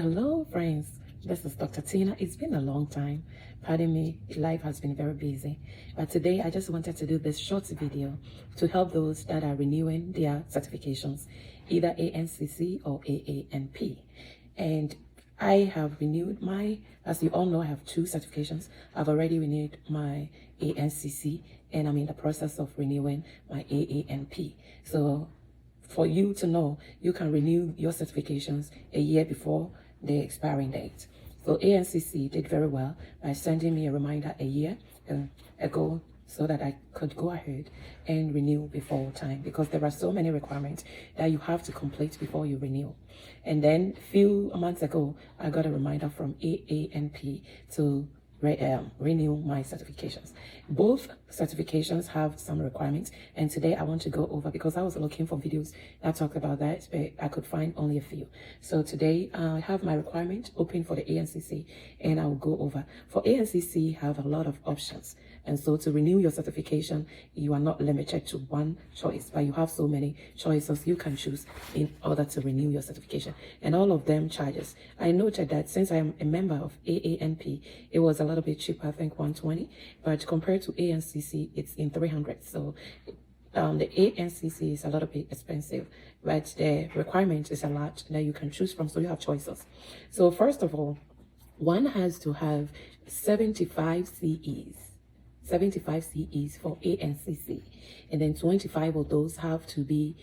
Hello friends, this is Dr. Tina. It's been a long time. Pardon me, life has been very busy. But today I just wanted to do this short video to help those that are renewing their certifications, either ANCC or AANP. And I have renewed as you all know, I have 2 certifications. I've already renewed my ANCC and I'm in the process of renewing my AANP. So for you to know, you can renew your certifications a year before the expiring date. So ANCC did very well by sending me a reminder a year ago so that I could go ahead and renew before time, because there are so many requirements that you have to complete before you renew. And then a few months ago, I got a reminder from AANP to renew my certifications. Both certifications have some requirements, and today I want to go over, because I was looking for videos that talk about that, but I could find only a few. So today I have my requirement open for the ANCC, and I'll go over. For ANCC, have a lot of options, and so to renew your certification, you are not limited to one choice, but you have so many choices you can choose in order to renew your certification, and all of them charges. I noted that since I am a member of AANP, it was a little bit cheaper, I think 120, but compared to ANCC, it's in 300. So the ANCC is a little bit expensive, but the requirement is a lot that you can choose from, so you have choices. So first of all, one has to have 75 CEs. 75 CEs for ANCC, and then 25 of those have to be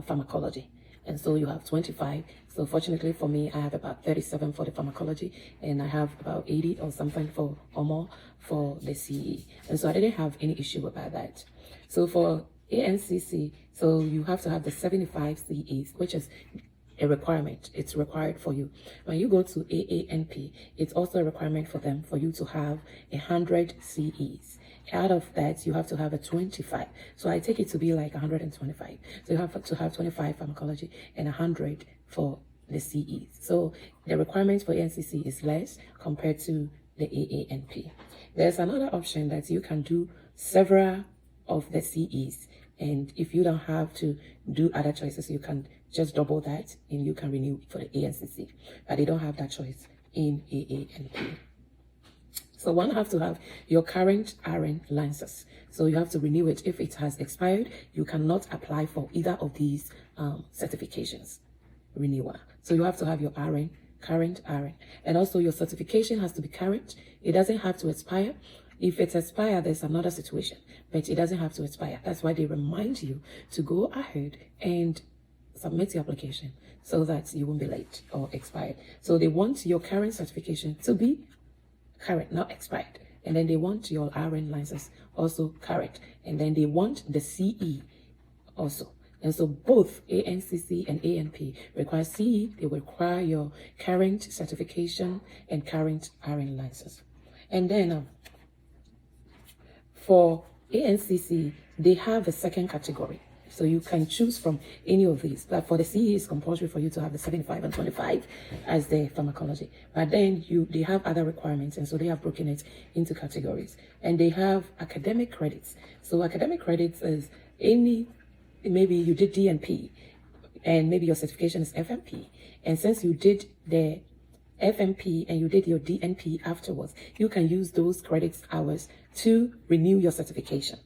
pharmacology. And so you have 25. So fortunately for me, I have about 37 for the pharmacology, and I have about 80 or something or more for the CE. And so I didn't have any issue about that. So for ANCC, so you have to have the 75 CEs, which is a requirement. It's required for you. When you go to AANP, it's also a requirement for them for you to have 100 CEs. Out of that, you have to have a 25. So I take it to be like 125. So you have to have 25 pharmacology and 100 for the CEs. So the requirement for ANCC is less compared to the AANP. There's another option that you can do several of the CEs. And if you don't have to do other choices, you can just double that and you can renew for the ANCC. But they don't have that choice in AANP. So one have to have your current RN license. So you have to renew it. If it has expired, you cannot apply for either of these certifications renewal. So you have to have your current RN. And also your certification has to be current. It doesn't have to expire. If it's expired, there's another situation, but it doesn't have to expire. That's why they remind you to go ahead and submit your application so that you won't be late or expired. So they want your current certification to be current, not expired. And then they want your RN license also current. And then they want the CE also. And so both ANCC and ANP require CE. They require your current certification and current RN license. And then for ANCC, they have a second category. So you can choose from any of these. But for the CE, it's compulsory for you to have the 75 and 25 as the pharmacology. But then they have other requirements, and so they have broken it into categories. And they have academic credits. So academic credits is maybe you did DNP, and maybe your certification is FNP. And since you did the FNP and you did your DNP afterwards, you can use those credits hours to renew your certification.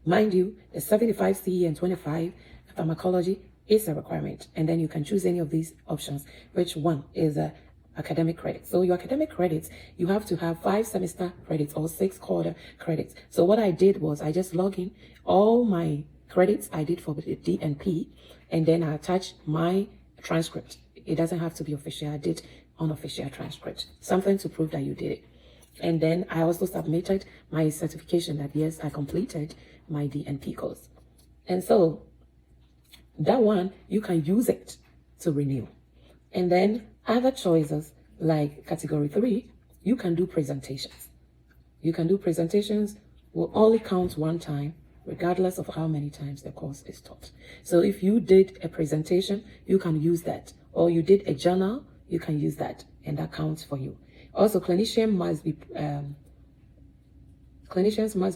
Mind you, the 75 CE and 25 pharmacology is a requirement, and then you can choose any of these options, which one is academic credits. So your academic credits, you have to have 5 semester credits or 6 quarter credits. So what I did was I just log in all my credits I did for the DNP, and then I attach my transcript. It doesn't have to be official. I did unofficial transcript, something to prove that you did it. And then I also submitted my certification that yes, I completed my DNP course. And so that one, you can use it to renew. And then other choices like category 3, you can do presentations. You can do presentations, will only count one time, regardless of how many times the course is taught. So if you did a presentation, you can use that. Or you did a journal, you can use that, and that counts for you. Also, clinicians must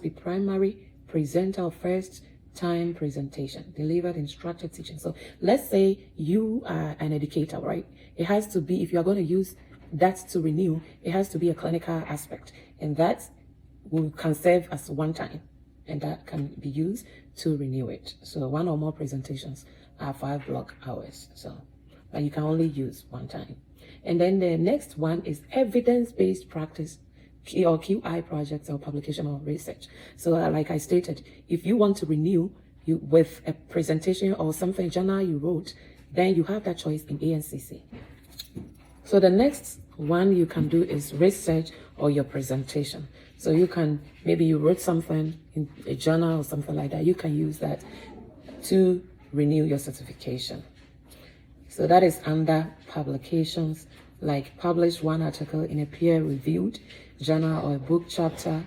be primary presenter of first time presentation, delivered in structured teaching. So let's say you are an educator, right? It has to be, if you are going to use that to renew, it has to be a clinical aspect, and that can serve as one time, and that can be used to renew it. So one or more presentations are 5 block hours. So, but you can only use one time. And then the next one is evidence-based practice or QI projects or publication or research. So like I stated, if you want to renew you with a presentation or something journal you wrote, then you have that choice in ANCC. So the next one you can do is research or your presentation. So you can, maybe you wrote something in a journal or something like that, you can use that to renew your certification. So that is under publications, like publish one article in a peer-reviewed journal or a book chapter.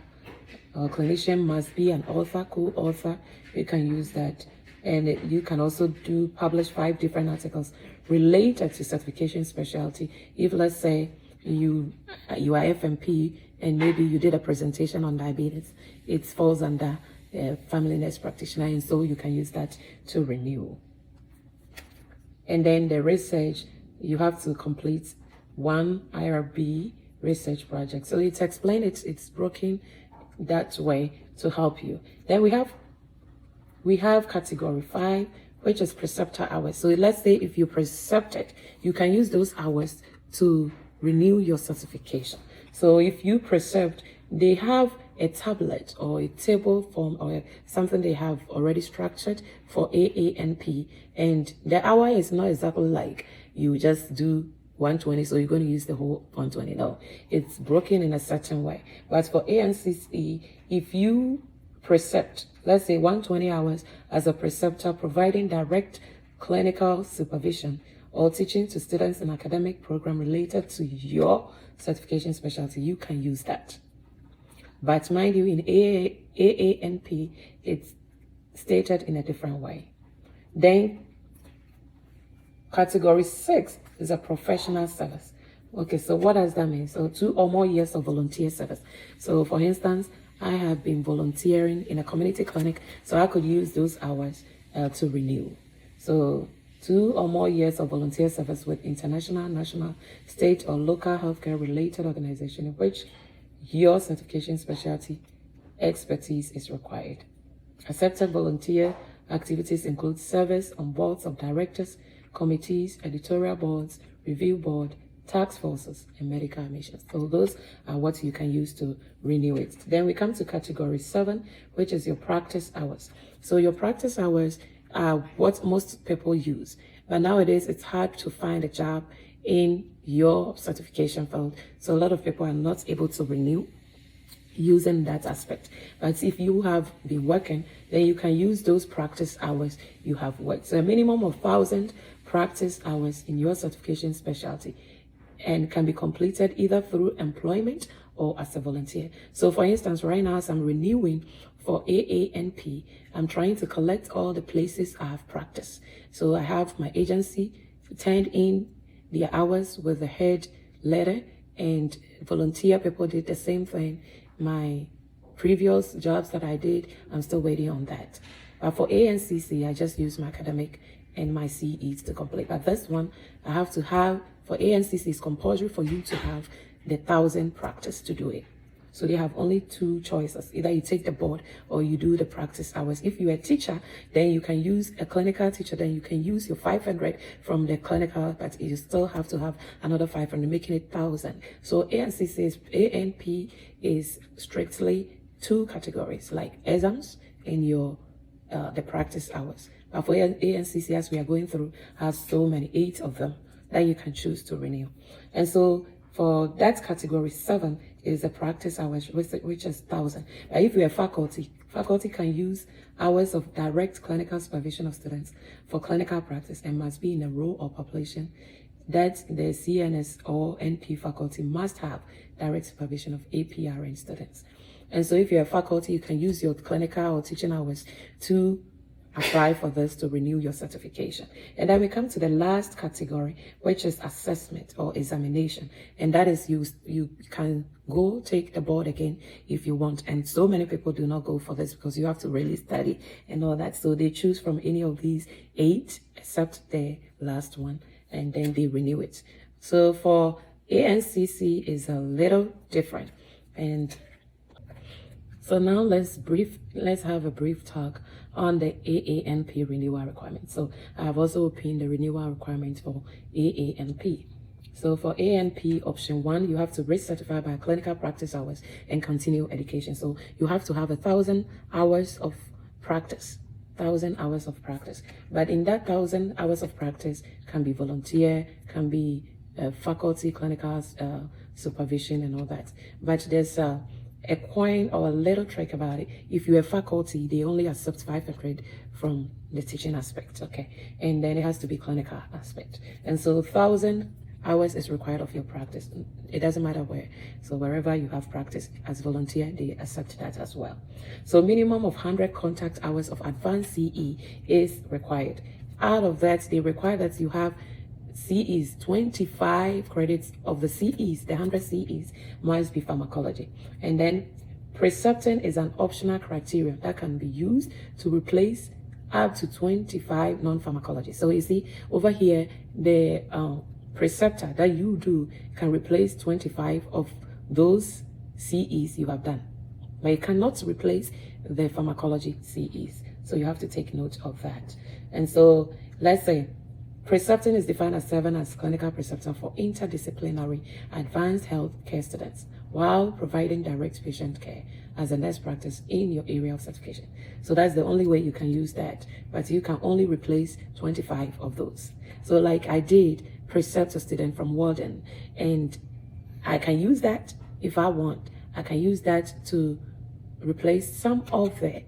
A clinician must be an author, co-author. You can use that. And you can also publish 5 different articles related to certification specialty. If, let's say, you are FNP and maybe you did a presentation on diabetes, it falls under family nurse practitioner, and so you can use that to renew. And then the research, you have to complete 1 IRB research project. So it's explained, it's broken that way to help you. Then we have category 5, which is preceptor hours. So let's say if you precepted, you can use those hours to renew your certification. So if you precept, they have a tablet or a table form or something they have already structured for AANP, and the hour is not exactly like you just do 120, so you're going to use the whole 120. No, it's broken in a certain way. But for ANCC, if you precept, let's say 120 hours as a preceptor, providing direct clinical supervision or teaching to students in academic program related to your certification specialty, you can use that. But mind you, in AANP, it's stated in a different way. Then category 6 is a professional service. Okay, so what does that mean? So 2 or more years of volunteer service. So for instance, I have been volunteering in a community clinic, so I could use those hours to renew. So 2 or more years of volunteer service with international, national, state, or local healthcare related organization in which your certification specialty expertise is required. Accepted volunteer activities include service on boards of directors, committees, editorial boards, review board, task forces, and medical admissions. So those are what you can use to renew it. Then we come to category 7, which is your practice hours. So your practice hours are what most people use. But nowadays, it's hard to find a job in your certification field. So a lot of people are not able to renew using that aspect. But if you have been working, then you can use those practice hours you have worked. So a minimum of 1,000 practice hours in your certification specialty, and can be completed either through employment or as a volunteer. So for instance, right now, as I'm renewing for AANP, I'm trying to collect all the places I have practiced. So I have my agency turned in their hours with the head letter, and volunteer people did the same thing. My previous jobs that I did, I'm still waiting on that. But for ANCC, I just use my academic and my CEs to complete. But this one, I have to have, for ANCC, it's compulsory for you to have the 1,000 practice to do it. So they have only 2 choices. Either you take the board or you do the practice hours. If you're a teacher, then you can use a clinical teacher, then you can use your 500 from the clinical, but you still have to have another 500, making it 1,000. So ANP is strictly 2 categories, like exams and your the practice hours. But for ANCC, as we are going through, has so many, 8 of them that you can choose to renew. And so for that category 7 is the practice hours, which is 1,000. But if you're a faculty can use hours of direct clinical supervision of students for clinical practice and must be in a role or population that the CNS or NP faculty must have direct supervision of APRN students. And so if you're a faculty, you can use your clinical or teaching hours to apply for this to renew your certification. And then we come to the last category, which is assessment or examination. And that is you can go take the board again if you want. And so many people do not go for this because you have to really study and all that. So they choose from any of these 8 except the last one, and then they renew it. So for ANCC is a little different. And so now let's have a brief talk on the AANP renewal requirements. So I have also pinned the renewal requirements for AANP. So for ANP option 1, you have to recertify by clinical practice hours and continue education. So you have to have 1,000 hours of practice. 1,000 hours of practice. But in that 1,000 hours of practice can be volunteer, can be faculty, clinical supervision and all that. But there's a coin or a little trick about it. If you're a faculty, they only accept 500 from the teaching aspect, okay? And then it has to be clinical aspect. And so 1,000 hours is required of your practice. It doesn't matter where. So wherever you have practice as volunteer, they accept that as well. So minimum of 100 contact hours of advanced CE is required. Out of that, they require that you have CEs, 25 credits of the CEs, the 100 CEs must be pharmacology. And then precepting is an optional criterion that can be used to replace up to 25 non-pharmacology. So you see over here, the preceptor that you do can replace 25 of those CEs you have done, but it cannot replace the pharmacology CEs. So you have to take note of that. And so let's say precepting is defined as serving as clinical preceptor for interdisciplinary advanced health care students while providing direct patient care as a nurse practice in your area of certification. So that's the only way you can use that, but you can only replace 25 of those. So like I did Preceptor student from Walden, and I can use that if I want. I can use that to replace some of the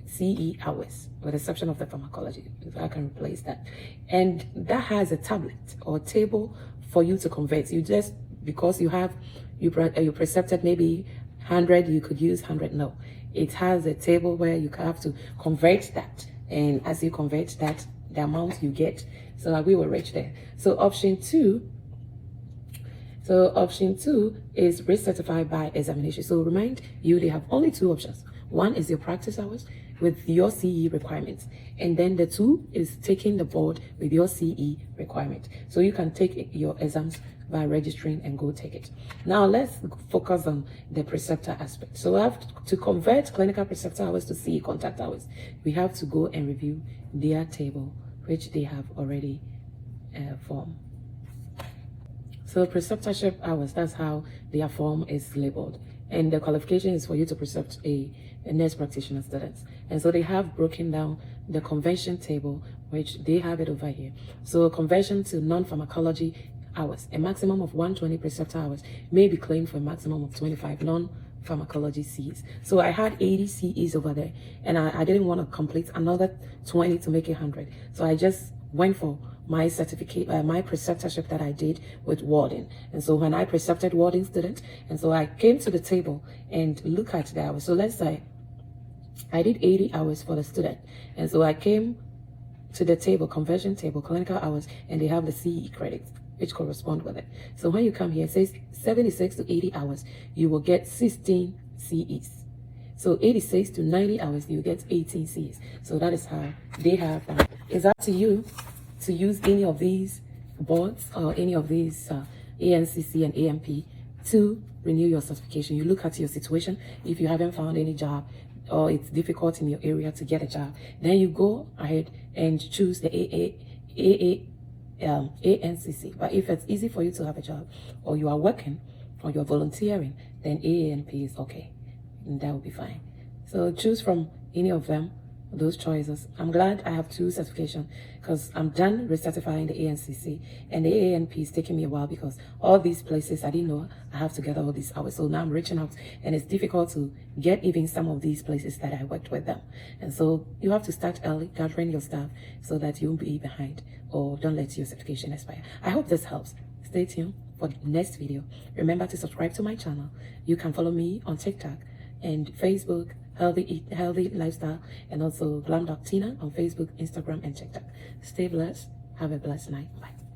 CE hours, with the exception of the pharmacology. So I can replace that. And that has a tablet or table for you to convert. You just, because you have, you precepted maybe 100, you could use 100. No, it has a table where you have to convert that. And as you convert that, the amount you get. So we will reach there. So option 2 is recertified by examination. So remind you, they have only 2 options. One is your practice hours with your CE requirements. And then the 2 is taking the board with your CE requirement. So you can take your exams by registering and go take it. Now let's focus on the preceptor aspect. So we have to convert clinical preceptor hours to CE contact hours. We have to go and review their table, which they have already formed. So preceptorship hours, that's how their form is labeled. And the qualification is for you to precept a nurse practitioner students. And so they have broken down the convention table, which they have it over here. So conversion to non-pharmacology hours, a maximum of 120 preceptor hours may be claimed for a maximum of 25 non-pharmacology Cs. So I had 80 CEs over there, and I didn't want to complete another 20 to make it 100. So I just went for my certificate, my preceptorship that I did with Warden. And so when I precepted Warden students, and so I came to the table and look at the hours. So let's say I did 80 hours for the student. And so I came to the table, conversion table, clinical hours, and they have the CE credits, which correspond with it. So when you come here, it says 76 to 80 hours, you will get 16 CEs. So 86 to 90 hours, you get 18 Cs. So that is how they have that. It's up to you to use any of these boards or any of these ANCC and ANP to renew your certification. You look at your situation. If you haven't found any job or it's difficult in your area to get a job, then you go ahead and choose the ANCC. But if it's easy for you to have a job, or you are working, or you're volunteering, then AANP is okay, and that will be fine. So choose from any of them, those choices. I'm glad I have 2 certifications because I'm done recertifying the ANCC, and the AANP is taking me a while because all these places I didn't know I have to gather all these hours. So now I'm reaching out, and it's difficult to get even some of these places that I worked with them. And so you have to start early, gathering your staff so that you won't be behind, or don't let your certification expire. I hope this helps. Stay tuned for the next video. Remember to subscribe to my channel. You can follow me on TikTok and Facebook healthy lifestyle, and also Glam Tina on Facebook, Instagram, and TikTok. Stay blessed. Have a blessed night. Bye.